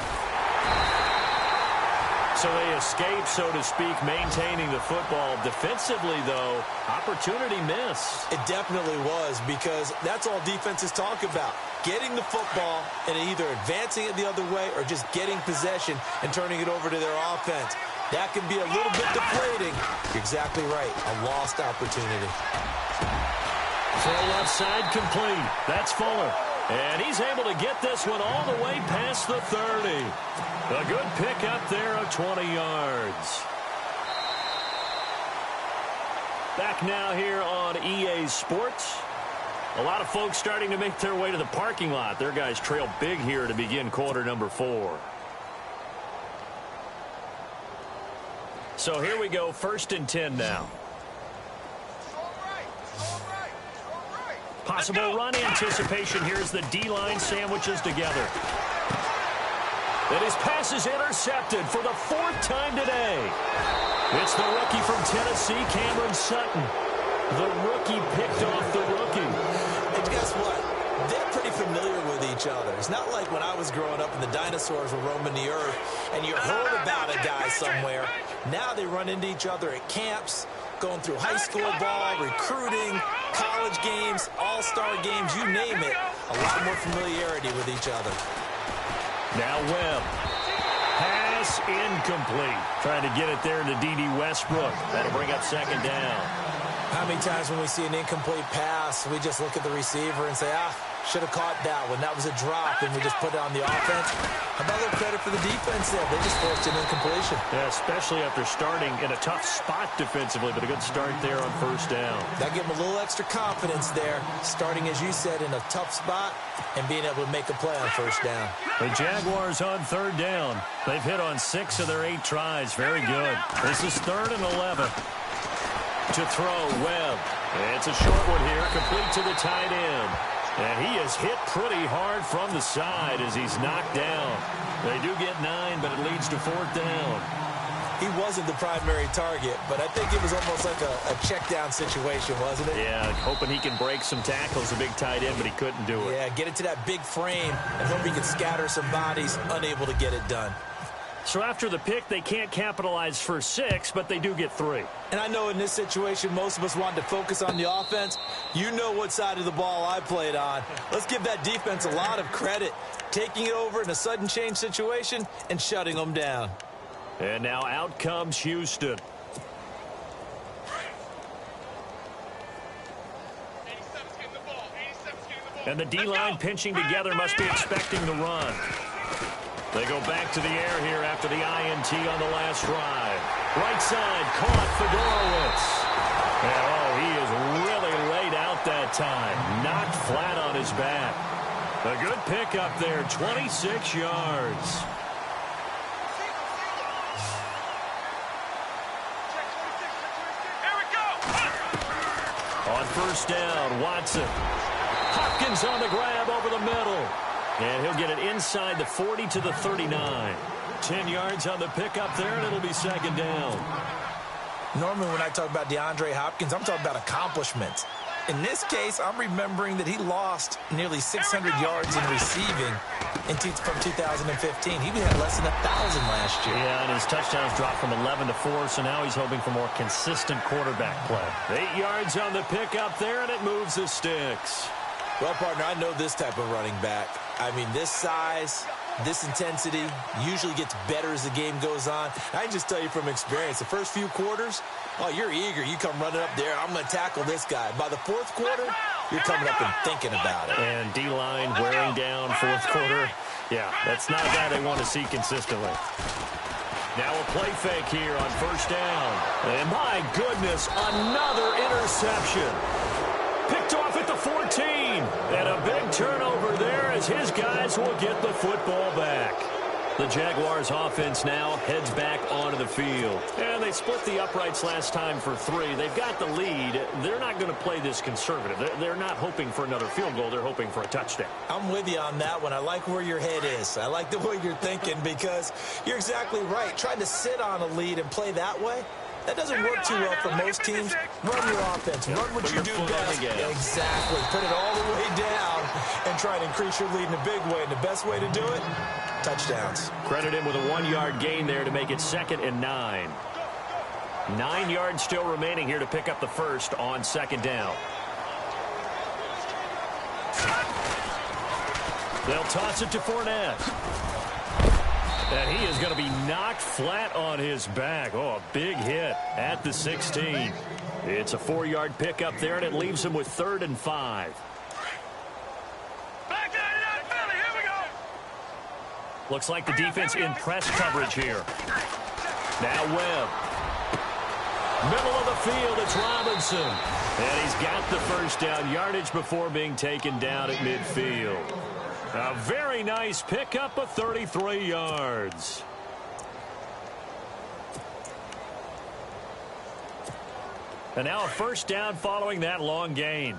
So they escape, so to speak, maintaining the football. Defensively, though, opportunity miss. It definitely was, because that's all defenses talk about. Getting the football and either advancing it the other way or just getting possession and turning it over to their offense. That can be a little bit deflating. You're exactly right. A lost opportunity. Throw left side complete. That's Fuller. And he's able to get this one all the way past the 30. A good pickup there of 20 yards. Back now here on EA Sports. A lot of folks starting to make their way to the parking lot. Their guys trail big here to begin quarter number 4. So here we go, 1st and 10 now. Possible run anticipation. Here's the D-line sandwiches together. And his pass is intercepted for the 4th time today. It's the rookie from Tennessee, Cameron Sutton. The rookie picked off the rookie. And guess what? They're pretty familiar with each other. It's not like when I was growing up and the dinosaurs were roaming the earth and you heard about a guy somewhere. Now they run into each other at camps, going through high school ball, recruiting, college games, all-star games, you name it. A lot more familiarity with each other. Now Webb. Pass incomplete. Trying to get it there to D.D. Westbrook. That'll bring up 2nd down. How many times when we see an incomplete pass, we just look at the receiver and say, should have caught that one. That was a drop, and we just put it on the offense. How about a little credit for the defense there? They just forced an incompletion. Yeah, especially after starting in a tough spot defensively, but a good start there on 1st down. That gave them a little extra confidence there, starting, as you said, in a tough spot and being able to make a play on 1st down. The Jaguars on 3rd down. They've hit on 6 of their 8 tries. Very good. This is 3rd and 11. To throw, Webb. It's a short one here, complete to the tight end. And he is hit pretty hard from the side as he's knocked down. They do get 9, but it leads to 4th down. He wasn't the primary target, but I think it was almost like a check down situation, wasn't it? Yeah, hoping he can break some tackles, a big tight end, but he couldn't do it. Yeah, get it to that big frame and hope he can scatter some bodies, unable to get it done. So after the pick, they can't capitalize for 6, but they do get 3. And I know in this situation, most of us wanted to focus on the offense. You know what side of the ball I played on. Let's give that defense a lot of credit, taking it over in a sudden change situation and shutting them down. And now out comes Houston. And the D-line pinching together must be expecting the run. They go back to the air here after the INT on the last drive. Right side, caught Fedorowicz. And he is really laid out that time. Knocked flat on his back. A good pickup there, 26 yards. Here we go. On 1st down, Watson. Hopkins on the grab over the middle. And he'll get it inside the 40 to the 39. 10 yards on the pickup there, and it'll be 2nd down. Normally when I talk about DeAndre Hopkins, I'm talking about accomplishments. In this case, I'm remembering that he lost nearly 600 yards in receiving from 2015. He had less than 1,000 last year. Yeah, and his touchdowns dropped from 11 to 4, so now he's hoping for more consistent quarterback play. 8 yards on the pickup there, and it moves the sticks. Well, partner, I know this type of running back. I mean, this size, this intensity usually gets better as the game goes on. I can just tell you from experience, the first few quarters, you're eager. You come running up there, I'm going to tackle this guy. By the 4th quarter, you're coming up and thinking about it. And D-line wearing down 4th quarter. Yeah, that's not a guy they want to see consistently. Now a play fake here on 1st down. And my goodness, another interception. Picked off at the 14. And a big turnover there as his guys will get the football back. The Jaguars offense now heads back onto the field. And they split the uprights last time for 3. They've got the lead. They're not going to play this conservative. They're not hoping for another field goal. They're hoping for a touchdown. I'm with you on that one. I like where your head is. I like the way you're thinking because you're exactly right. Trying to sit on a lead and play that way, that doesn't work too well for most teams. Run your offense. Run what you do best. Exactly. Put it all the way down and try to increase your lead in a big way. And the best way to do it, touchdowns. Credit him with a 1-yard gain there to make it 2nd and 9. 9 yards still remaining here to pick up the first on 2nd down. They'll toss it to Fournette. And he is going to be knocked flat on his back. Oh, a big hit at the 16. It's a 4-yard pickup there, and it leaves him with 3rd and 5. Here we go. Looks like the defense in press coverage here. Now Webb. Middle of the field, it's Robinson. And he's got the first down yardage before being taken down at midfield. A very nice pickup of 33 yards. And now a first down following that long gain.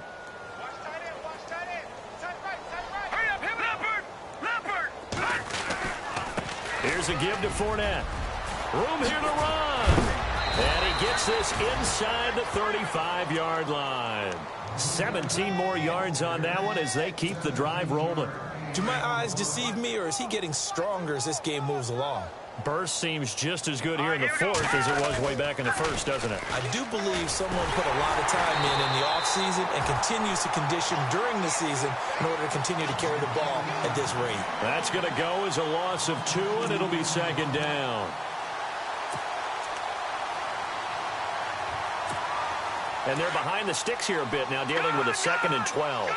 Here's a give to Fournette. Room here to run. And he gets this inside the 35-yard line. 17 more yards on that one as they keep the drive rolling. Do my eyes deceive me, or is he getting stronger as this game moves along? Burst seems just as good here in the fourth as it was way back in the first, doesn't it? I do believe someone put a lot of time in the offseason and continues to condition during the season in order to continue to carry the ball at this rate. That's going to go as a loss of 2, and it'll be second down. And they're behind the sticks here a bit now, dealing with a 2nd and 12.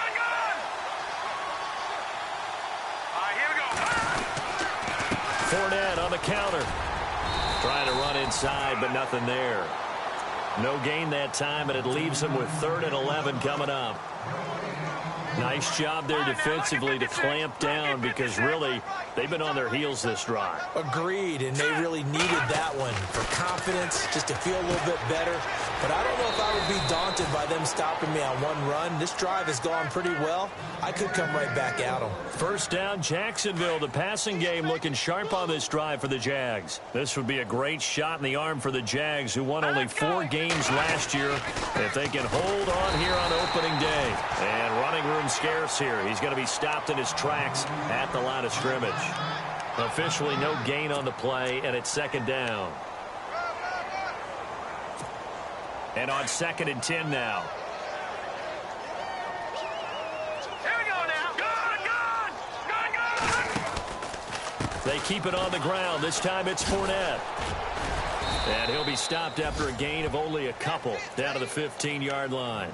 Fournette on the counter. Trying to run inside, but nothing there. No gain that time, and it leaves them with 3rd and 11 coming up. Nice job there defensively to clamp down because really they've been on their heels this drive. Agreed, and they really needed that one for confidence, just to feel a little bit better. But I don't know if I would be daunted by them stopping me on one run. This drive has gone pretty well. I could come right back at them. First down, Jacksonville. The passing game looking sharp on this drive for the Jags. This would be a great shot in the arm for the Jags, who won only 4 games last year, if they can hold on here on opening day. And running room scarce here. He's going to be stopped in his tracks at the line of scrimmage. Officially no gain on the play, and it's second down. And on 2nd and 10 now. Here we go now. Gun! They keep it on the ground. This time it's Fournette. And he'll be stopped after a gain of only a couple down to the 15-yard line.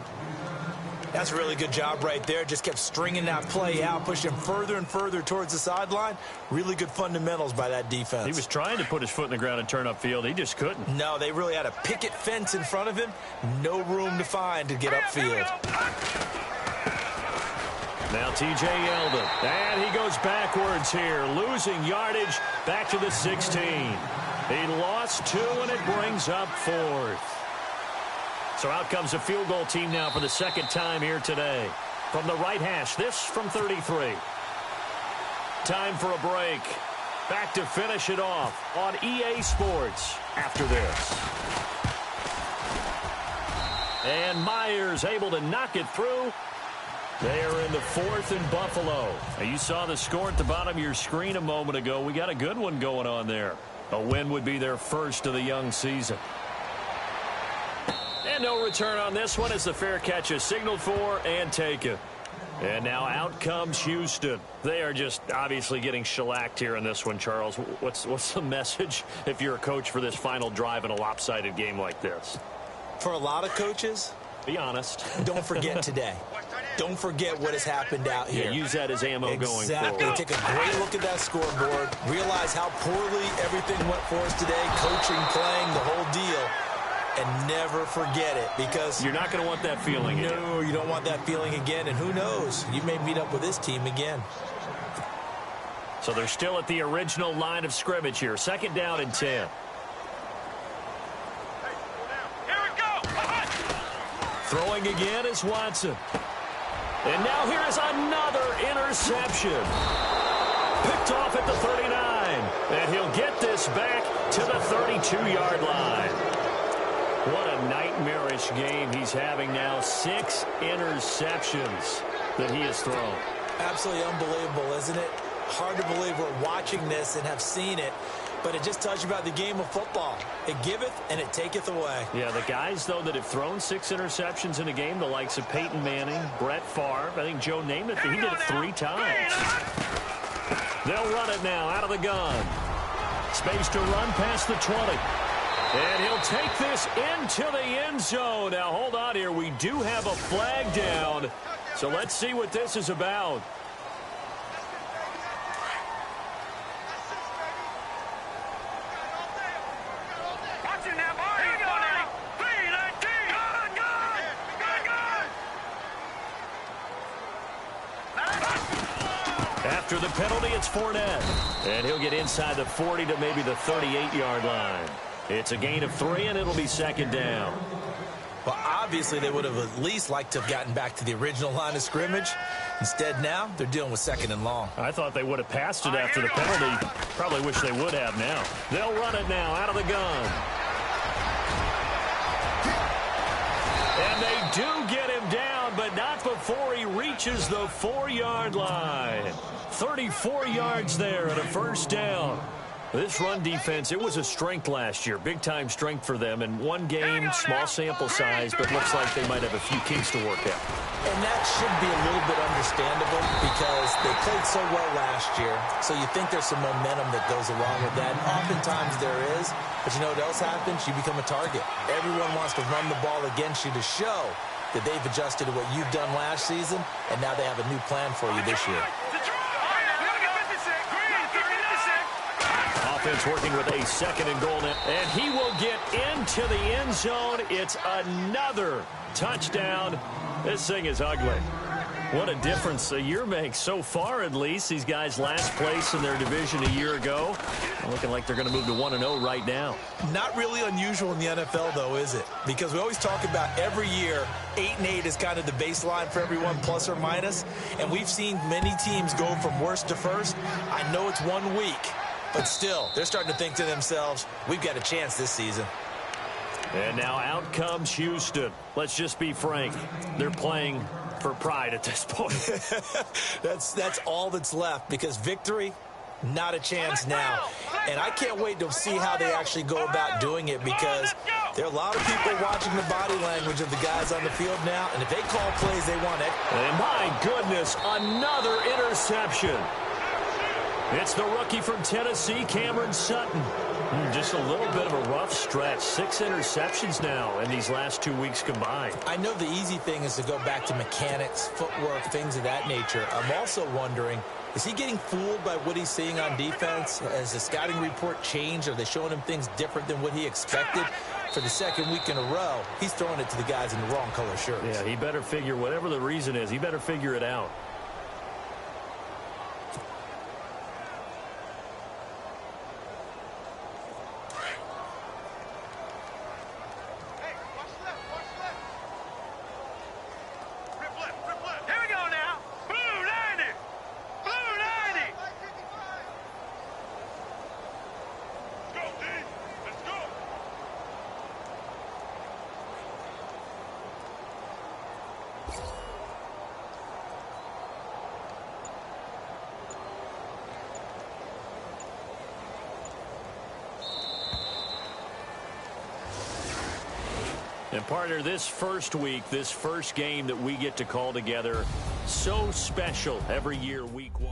That's a really good job right there. Just kept stringing that play out, pushing further and further towards the sideline. Really good fundamentals by that defense. He was trying to put his foot in the ground and turn upfield. He just couldn't. No, they really had a picket fence in front of him. No room to find to get upfield. Now T.J. Yeldon. And he goes backwards here, losing yardage back to the 16. He lost 2, and it brings up 4th. So out comes a field goal team now for the 2nd time here today. From the right hash, this from 33. Time for a break. Back to finish it off on EA Sports after this. And Myers able to knock it through. They are in the 4th in Buffalo. Now you saw the score at the bottom of your screen a moment ago. We got a good one going on there. A win would be their first of the young season. And no return on this one as the fair catch is signaled for and taken. And now out comes Houston. They are just obviously getting shellacked here in this one, Charles. What's the message if you're a coach for this final drive in a lopsided game like this? For a lot of coaches, be honest. Don't forget today. Don't forget what has happened out here. Yeah, use that as ammo going forward. Exactly. Take a great look at that scoreboard. Realize how poorly everything went for us today. Coaching, playing, the whole deal. And never forget it, because you're not going to want that feeling again. No, you don't want that feeling again. And who knows? You may meet up with this team again. So they're still at the original line of scrimmage here. 2nd down and 10. Here we go. Throwing again is Watson. And now here is another interception. Picked off at the 39. And he'll get this back to the 32-yard line. What a nightmarish game he's having now. 6 interceptions that he has thrown. Absolutely unbelievable, isn't it? Hard to believe we're watching this and have seen it, but it just tells you about the game of football. It giveth and it taketh away. Yeah, the guys, though, that have thrown 6 interceptions in a game, the likes of Peyton Manning, Brett Favre, I think Joe Namath, he did it 3 times. They'll run it now out of the gun. Space to run past the 20. And he'll take this into the end zone. Now, hold on here. We do have a flag down. So let's see what this is about. Watch it now, boy. Here we go now. 3 it's Fournette. And he'll get inside the 40 to maybe the 38-yard line. It's a gain of 3, and it'll be second down. Well, obviously, they would have at least liked to have gotten back to the original line of scrimmage. Instead, now, they're dealing with second and long. I thought they would have passed it after the penalty. Probably wish they would have now. They'll run it now out of the gun. And they do get him down, but not before he reaches the 4-yard line. 34 yards there and a first down. This run defense, it was a strength last year. Big-time strength for them. In one game, small sample size, but looks like they might have a few kinks to work out. And that should be a little bit understandable because they played so well last year. So you think there's some momentum that goes along with that. And oftentimes there is. But you know what else happens? You become a target. Everyone wants to run the ball against you to show that they've adjusted to what you've done last season, and now they have a new plan for you this year. Offense working with a second and goal now. And he will get into the end zone. It's another touchdown. This thing is ugly. What a difference a year makes so far, at least. These guys last place in their division a year ago. Looking like they're going to move to 1-0 right now. Not really unusual in the NFL, though, is it? Because we always talk about every year, 8-8 is kind of the baseline for everyone, plus or minus. And we've seen many teams go from worst to first. I know it's 1 week. But still, they're starting to think to themselves, we've got a chance this season. And now out comes Houston. Let's just be frank. They're playing for pride at this point. That's all that's left because victory, not a chance now. And I can't wait to see how they actually go about doing it because there are a lot of people watching the body language of the guys on the field now. And if they call plays, they want it. And my goodness, another interception. It's the rookie from Tennessee, Cameron Sutton. Just a little bit of a rough stretch. 6 interceptions now in these last 2 weeks combined. I know the easy thing is to go back to mechanics, footwork, things of that nature. I'm also wondering, is he getting fooled by what he's seeing on defense? Has the scouting report changed? Are they showing him things different than what he expected? For the second week in a row, he's throwing it to the guys in the wrong color shirts. Yeah, he better figure, whatever the reason is, he better figure it out. And partner, this first week, this first game that we get to call together, so special every year, week 1.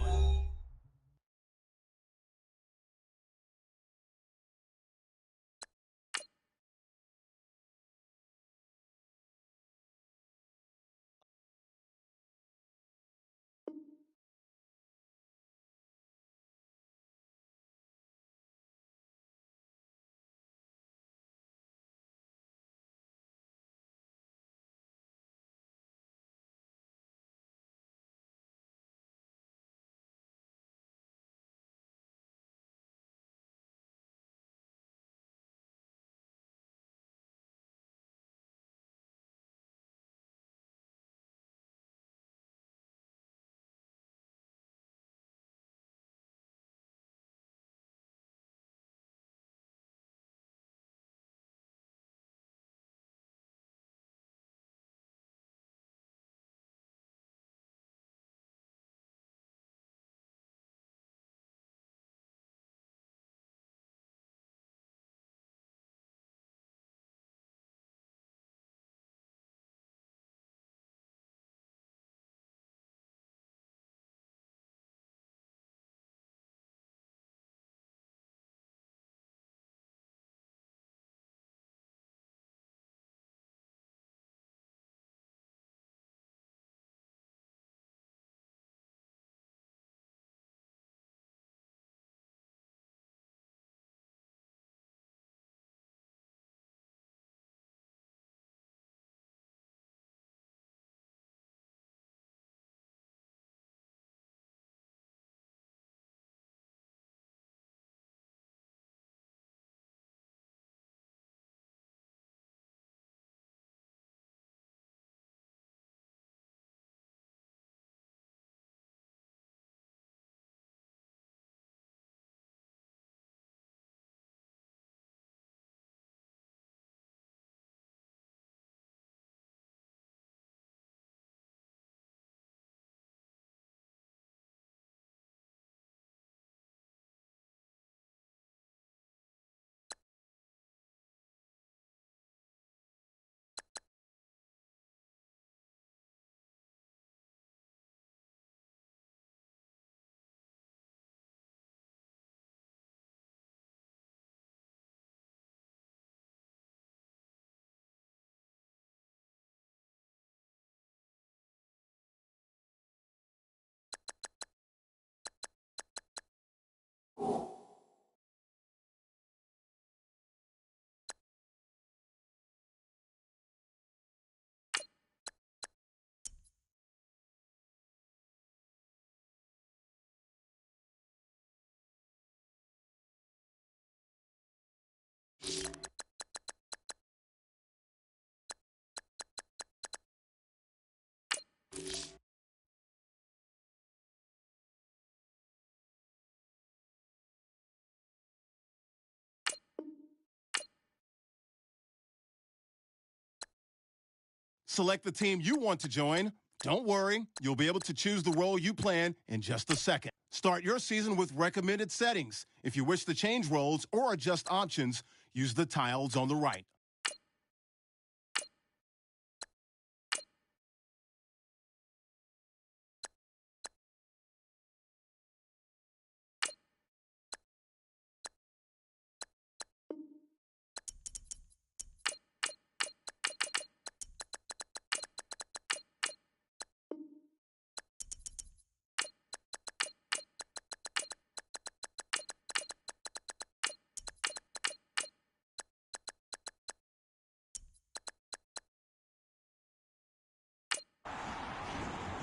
Select the team you want to join. Don't worry, you'll be able to choose the role you plan in just a second. Start your season with recommended settings. If you wish to change roles or adjust options, use the tiles on the right.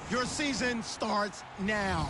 Your season starts now.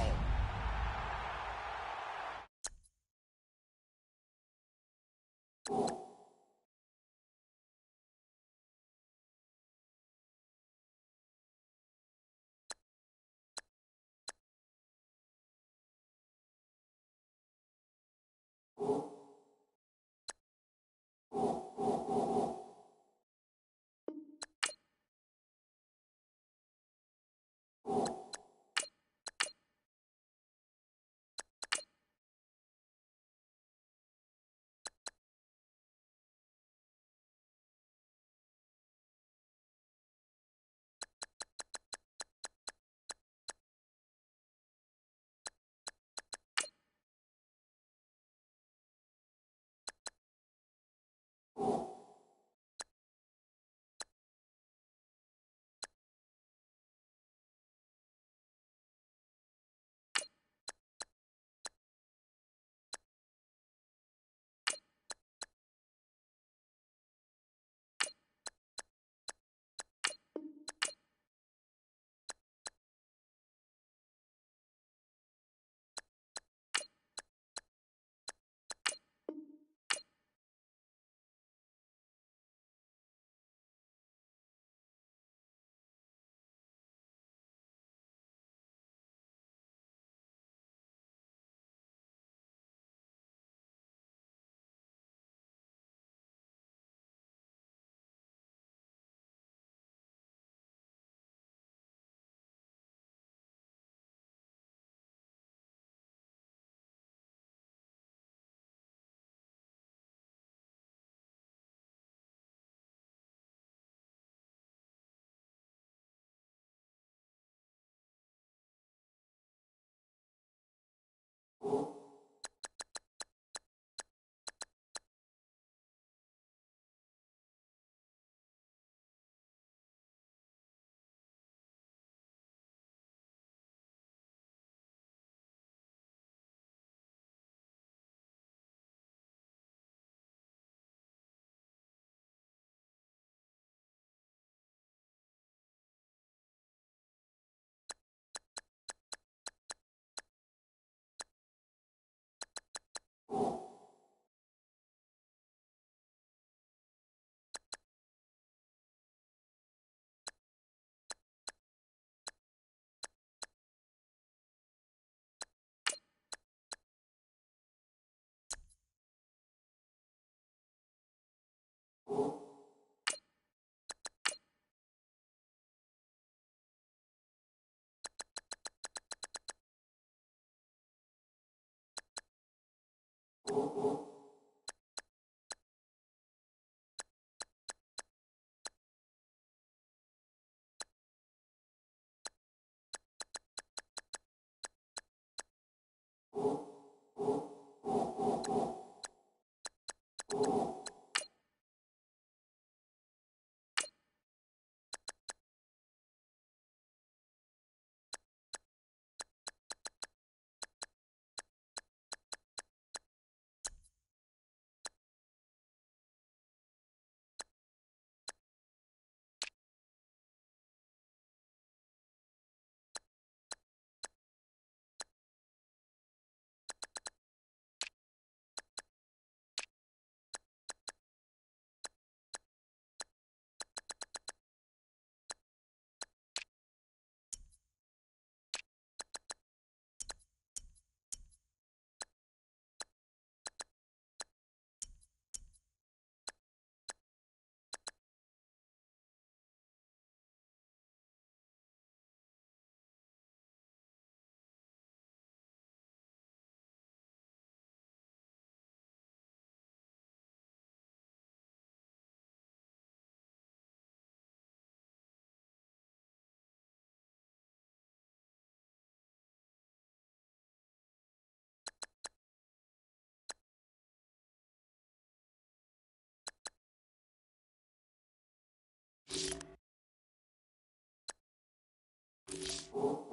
You